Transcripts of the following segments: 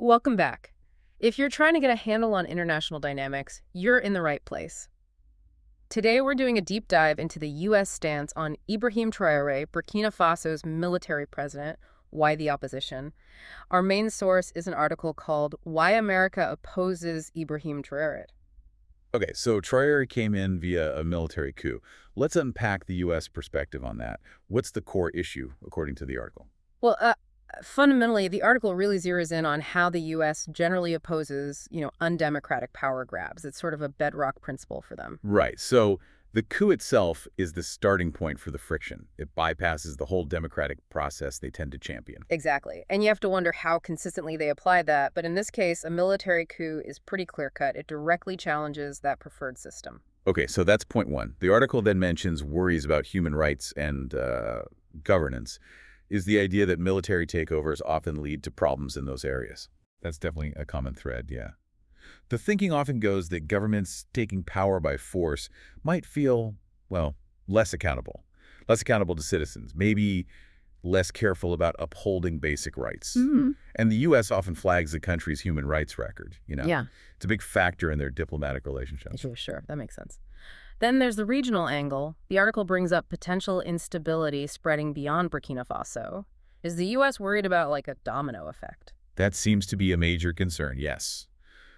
Welcome back. If you're trying to get a handle on international dynamics, you're in the right place. Today, we're doing a deep dive into the U.S. stance on Ibrahim Traoré, Burkina Faso's military president. Why the opposition? Our main source is an article called Why America Opposes Ibrahim Traoré. Okay, so Traoré came in via a military coup. Let's unpack the U.S. perspective on that. What's the core issue, according to the article? Well, fundamentally, the article really zeroes in on how the U.S. generally opposes, undemocratic power grabs. It's sort of a bedrock principle for them. Right, so the coup itself is the starting point for the friction. It bypasses the whole democratic process they tend to champion. Exactly. And you have to wonder how consistently they apply that. But in this case, a military coup is pretty clear-cut. It directly challenges that preferred system. Okay, so that's point one. The article then mentions worries about human rights and governance. Is the idea that military takeovers often lead to problems in those areas. That's definitely a common thread, yeah. The thinking often goes that governments taking power by force might feel, well, less accountable to citizens, maybe less careful about upholding basic rights. Hmm. And the U.S. often flags the country's human rights record. Yeah, It's a big factor in their diplomatic relationships. sure. That makes sense. Then there's the regional angle. The article brings up potential instability spreading beyond Burkina Faso. Is the U.S. worried about like a domino effect? That seems to be a major concern, yes.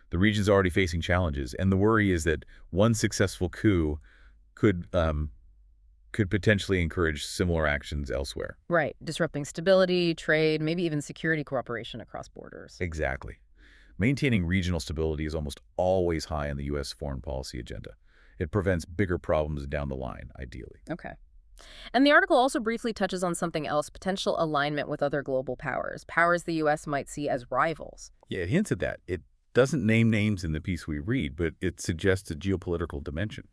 The region's already facing challenges, and the worry is that one successful coup could could potentially encourage similar actions elsewhere. Right. Disrupting stability, trade, maybe even security cooperation across borders. Exactly. Maintaining regional stability is almost always high on the U.S. foreign policy agenda. It prevents bigger problems down the line, ideally. Okay. And the article also briefly touches on something else, potential alignment with other global powers, powers the U.S. might see as rivals. Yeah, it hints at that. It doesn't name names in the piece we read, but it suggests a geopolitical dimension.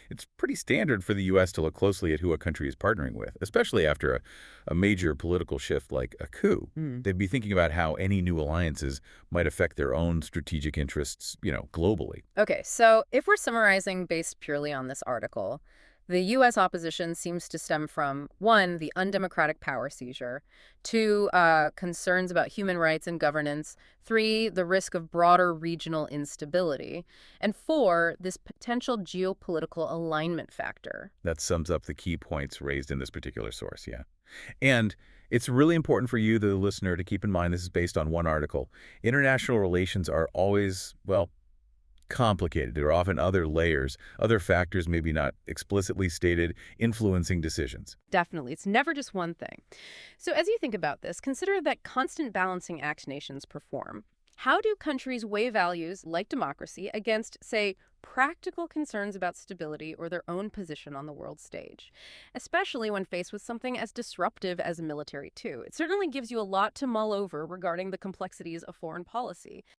It's pretty standard for the U.S. to look closely at who a country is partnering with, especially after a major political shift like a coup. Hmm. They'd be thinking about how any new alliances might affect their own strategic interests, globally. Okay, so if we're summarizing based purely on this article, the U.S. opposition seems to stem from, one, the undemocratic power seizure, two, concerns about human rights and governance, three, the risk of broader regional instability, and four, this potential geopolitical alignment factor. That sums up the key points raised in this particular source, yeah. And it's really important for you, the listener, to keep in mind this is based on one article. International relations are always, well, complicated. There are often other layers, other factors maybe not explicitly stated, influencing decisions. Definitely. It's never just one thing. So as you think about this, consider that constant balancing act nations perform. How do countries weigh values like democracy against, say, practical concerns about stability or their own position on the world stage, especially when faced with something as disruptive as a military coup? It certainly gives you a lot to mull over regarding the complexities of foreign policy.